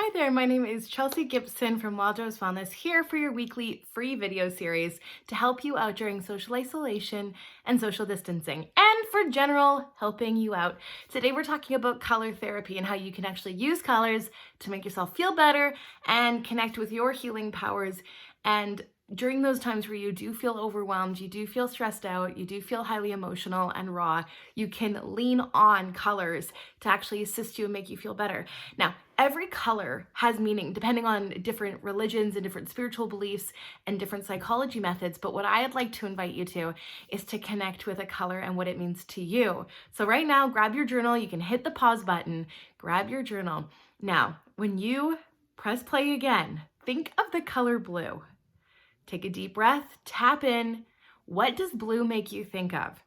Hi there, my name is Chelsea Gibson from Wild Rose Wellness, here for your weekly free video series to help you out during social isolation and social distancing, and for general helping you out. Today we're talking about color therapy and how you can actually use colors to make yourself feel better and connect with your healing powers. And during those times where you do feel overwhelmed, you do feel stressed out, you do feel highly emotional and raw, you can lean on colors to actually assist you and make you feel better. Now, every color has meaning depending on different religions and different spiritual beliefs and different psychology methods. But what I'd like to invite you to is to connect with a color and what it means to you. So right now, grab your journal. You can hit the pause button, grab your journal. Now, when you press play again, think of the color blue. Take a deep breath, tap in. What does blue make you think of?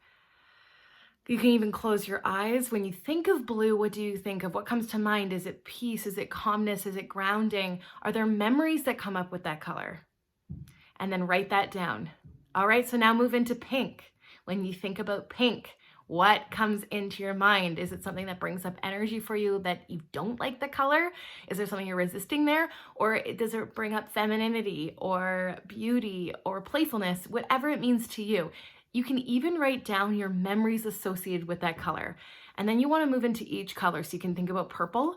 You can even close your eyes. When you think of blue, what do you think of? What comes to mind? Is it peace? Is it calmness? Is it grounding? Are there memories that come up with that color? And then write that down. All right, so now move into pink. When you think about pink, what comes into your mind? Is it something that brings up energy for you that you don't like the color? Is there something you're resisting there? Or does it bring up femininity or beauty or playfulness, whatever it means to you? You can even write down your memories associated with that color. And then you want to move into each color. So you can think about purple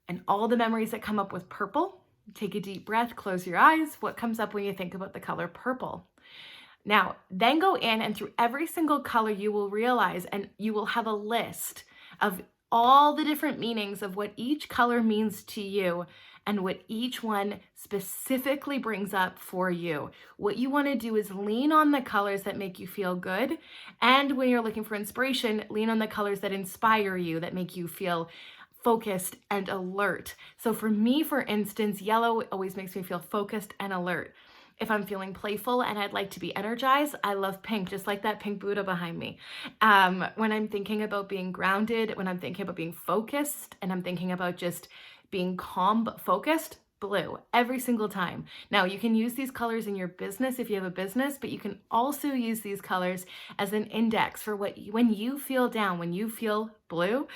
and all the memories that come up with purple. Take a deep breath, close your eyes. What comes up when you think about the color purple? Now, then go in and through every single color you will realize, and you will have a list of all the different meanings of what each color means to you and what each one specifically brings up for you. What you want to do is lean on the colors that make you feel good. And when you're looking for inspiration, lean on the colors that inspire you, that make you feel focused and alert. So for me, for instance, yellow always makes me feel focused and alert. If I'm feeling playful and I'd like to be energized, I love pink, just like that pink Buddha behind me. When I'm thinking about being grounded, when I'm thinking about being focused, and I'm thinking about just being calm but focused, blue, every single time. Now, you can use these colors in your business if you have a business, but you can also use these colors as an index for when you feel down, when you feel blue,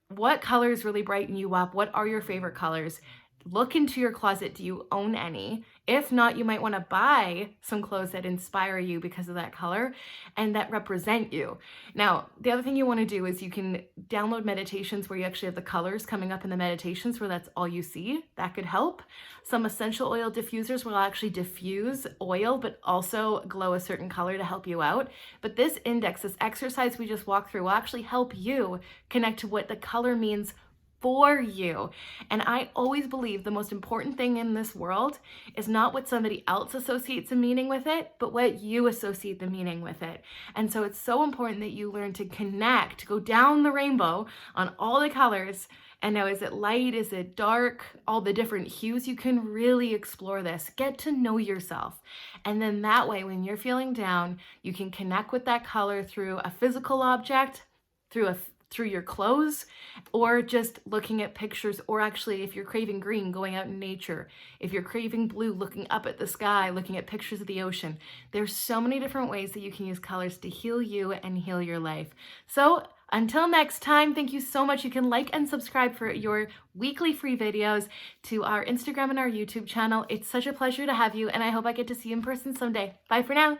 what colors really brighten you up? What are your favorite colors? Look into your closet. Do you own any? If not, you might want to buy some clothes that inspire you because of that color and that represent you. Now, the other thing you want to do is you can download meditations where you actually have the colors coming up in the meditations where that's all you see. That could help. Some essential oil diffusers will actually diffuse oil, but also glow a certain color to help you out. But this index, this exercise we just walked through will actually help you connect to what the color means for you. And I always believe the most important thing in this world is not what somebody else associates a meaning with it, but what you associate the meaning with it. And so it's so important that you learn to connect, go down the rainbow on all the colors. And now, is it light? Is it dark? All the different hues. You can really explore this. Get to know yourself. And then that way, when you're feeling down, you can connect with that color through a physical object, through your clothes, or just looking at pictures, or actually if you're craving green, going out in nature. If you're craving blue, looking up at the sky, looking at pictures of the ocean. There's so many different ways that you can use colors to heal you and heal your life. So until next time, thank you so much. You can like and subscribe for your weekly free videos to our Instagram and our YouTube channel. It's such a pleasure to have you, and I hope I get to see you in person someday. Bye for now.